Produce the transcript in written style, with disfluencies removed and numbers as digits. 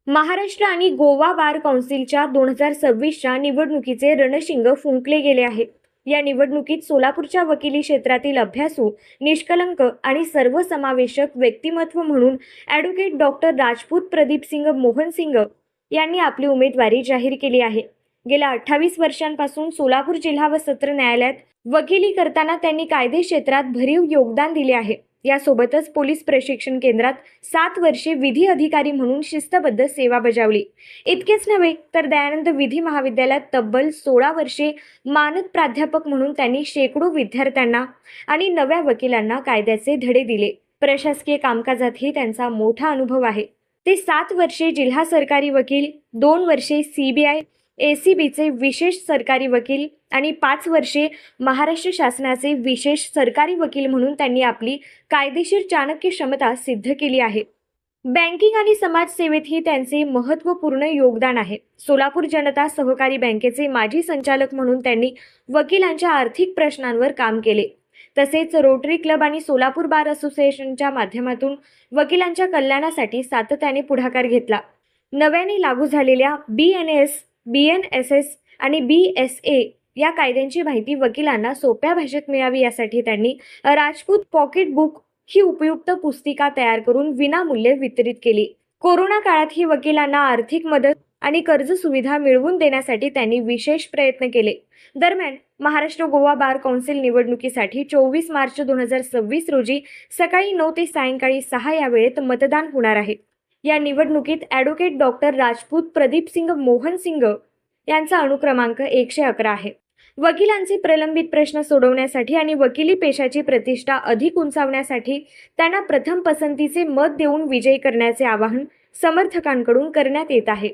महाराष्ट्र आणि गोवा बार कौन्सिलच्या 2026च्या निवडणुकीचे रणशिंग फुंकले गेले आहे। या निवडणुकीत सोलापूरच्या वकिली क्षेत्रातील अभ्यासू, निष्कलंक आणि सर्वसमावेशक व्यक्तिमत्व म्हणून ॲडव्होकेट डॉक्टर राजपूत प्रदीपसिंग मोहनसिंग यांनी आपली उमेदवारी जाहीर केली आहे। गेल्या 28 वर्षांपासून सोलापूर जिल्हा व सत्र न्यायालयात वकिली करताना त्यांनी कायदे क्षेत्रात भरीव योगदान दिले आहे। यासोबतच पोलीस प्रशिक्षण केंद्रात 7 वर्षे विधी अधिकारी म्हणून शिस्तबद्ध सेवा बजावली। इतकेच नव्हे तर दयानंद विधी महाविद्यालयात तब्बल 16 वर्षे मानद प्राध्यापक म्हणून त्यांनी शेकडो विद्यार्थ्यांना आणि नव्या वकिलांना कायद्याचे धडे दिले। प्रशासकीय कामकाजातही त्यांचा मोठा अनुभव आहे। ते 7 वर्षे जिल्हा सरकारी वकील, 2 वर्षे CBI ACBचे विशेष सरकारी वकील आणि 5 वर्षे महाराष्ट्र शासनाचे विशेष सरकारी वकील म्हणून त्यांनी आपली कायदेशीर चाणक्य क्षमता सिद्ध केली आहे। बँकिंग आणि समाजसेवेतही त्यांचे महत्त्वपूर्ण योगदान आहे। सोलापूर जनता सहकारी बँकेचे माजी संचालक म्हणून त्यांनी वकिलांच्या आर्थिक प्रश्नांवर काम केले। तसेच रोटरी क्लब आणि सोलापूर बार असोसिएशनच्या माध्यमातून वकिलांच्या कल्याणासाठी सातत्याने पुढाकार घेतला। नव्याने लागू झालेल्या BNS, BNSS आणि BSA या कायद्यांची माहिती वकिलांना सोप्या भाषेत मिळावी यासाठी त्यांनी राजपूत पॉकेट बुक ही उपयुक्त पुस्तिका तयार करून विनामूल्य वितरित केली। कोरोना काळात ही वकिलांना आर्थिक मदत आणि कर्ज सुविधा मिळवून देण्यासाठी त्यांनी विशेष प्रयत्न केले। दरम्यान महाराष्ट्र गोवा बार कौन्सिल निवडणुकीसाठी 24 मार्च 2026 रोजी सकाळी 9 ते सायंकाळी 6 या वेळेत मतदान होणार आहे। या निवडणुकीत ॲडव्होकेट डॉक्टर राजपूत प्रदीपसिंग मोहनसिंग यांचा अनुक्रमांक 111 आहे। वकिलांचे प्रलंबित प्रश्न सोडवण्यासाठी आणि वकिली पेशाची प्रतिष्ठा अधिक उंचावण्यासाठी त्यांना प्रथम पसंतीचे मत देऊन विजयी करण्याचे आवाहन समर्थकांकडून करण्यात येत आहे।